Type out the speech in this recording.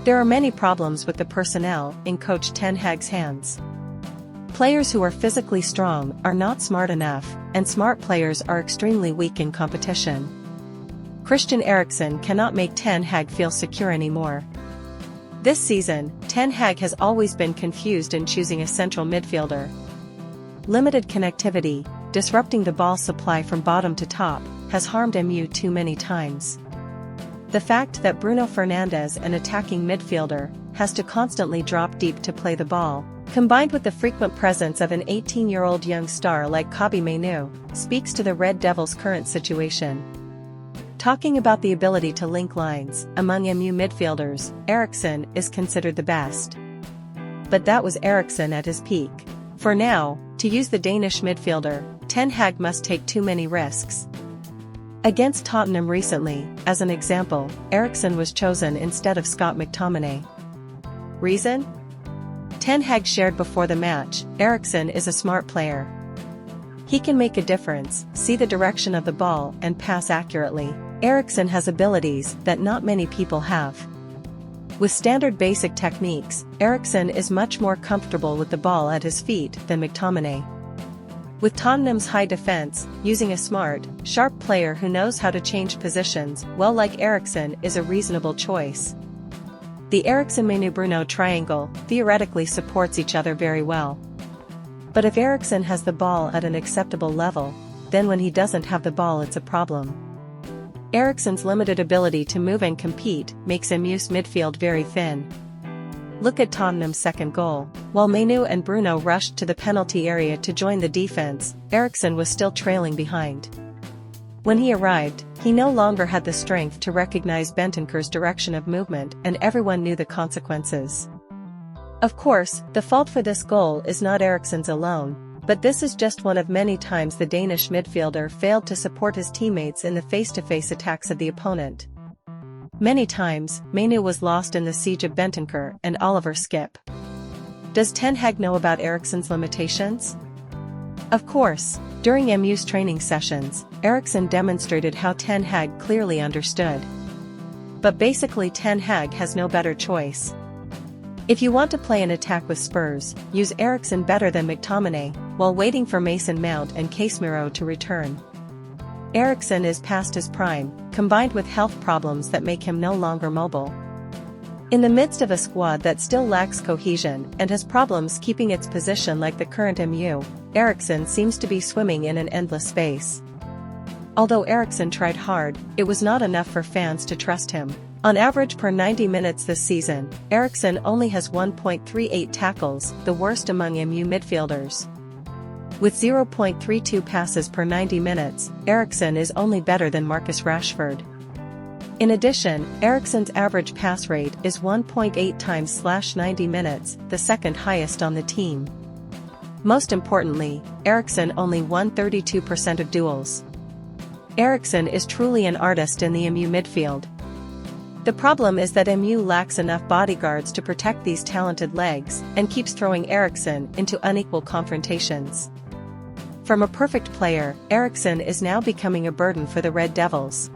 There are many problems with the personnel in Coach Ten Hag's hands. Players who are physically strong are not smart enough, and smart players are extremely weak in competition. Christian Eriksen cannot make Ten Hag feel secure anymore. This season, Ten Hag has always been confused in choosing a central midfielder. Limited connectivity, disrupting the ball supply from bottom to top, has harmed MU too many times. The fact that Bruno Fernandes, an attacking midfielder, has to constantly drop deep to play the ball, combined with the frequent presence of an 18-year-old young star like Kobbie Mainoo, speaks to the Red Devils' current situation. Talking about the ability to link lines, among MU midfielders, Eriksen is considered the best. But that was Eriksen at his peak. For now, to use the Danish midfielder, Ten Hag must take too many risks. Against Tottenham recently, as an example, Eriksen was chosen instead of Scott McTominay. Reason? Ten Hag shared before the match, Eriksen is a smart player. He can make a difference, see the direction of the ball and pass accurately. Eriksen has abilities that not many people have. With standard basic techniques, Eriksen is much more comfortable with the ball at his feet than McTominay. With Tottenham's high defense, using a smart, sharp player who knows how to change positions well like Eriksen is a reasonable choice. The Eriksen-Mainoo-Bruno triangle theoretically supports each other very well. But if Eriksen has the ball at an acceptable level, then when he doesn't have the ball it's a problem. Eriksen's limited ability to move and compete makes MU's midfield very thin. Look at Tottenham's second goal. While Mainoo and Bruno rushed to the penalty area to join the defense, Eriksen was still trailing behind. When he arrived, he no longer had the strength to recognize Bentancur's direction of movement, and everyone knew the consequences. Of course, the fault for this goal is not Eriksen's alone, but this is just one of many times the Danish midfielder failed to support his teammates in the face-to-face attacks of the opponent. Many times, Mainoo was lost in the siege of Bentancur and Oliver Skip. Does Ten Hag know about Eriksen's limitations? Of course, during MU's training sessions, Eriksen demonstrated how Ten Hag clearly understood. But basically Ten Hag has no better choice. If you want to play an attack with Spurs, use Eriksen better than McTominay, while waiting for Mason Mount and Casemiro to return. Eriksen is past his prime, combined with health problems that make him no longer mobile. In the midst of a squad that still lacks cohesion and has problems keeping its position like the current MU, Eriksen seems to be swimming in an endless space. Although Eriksen tried hard, it was not enough for fans to trust him. On average per 90 minutes this season, Eriksen only has 1.38 tackles, the worst among MU midfielders. With 0.32 passes per 90 minutes, Eriksen is only better than Marcus Rashford. In addition, Eriksen's average pass rate is 1.8 times/90 minutes, the second highest on the team. Most importantly, Eriksen only won 32% of duels. Eriksen is truly an artist in the MU midfield. The problem is that MU lacks enough bodyguards to protect these talented legs and keeps throwing Eriksen into unequal confrontations. From a perfect player, Eriksen is now becoming a burden for the Red Devils.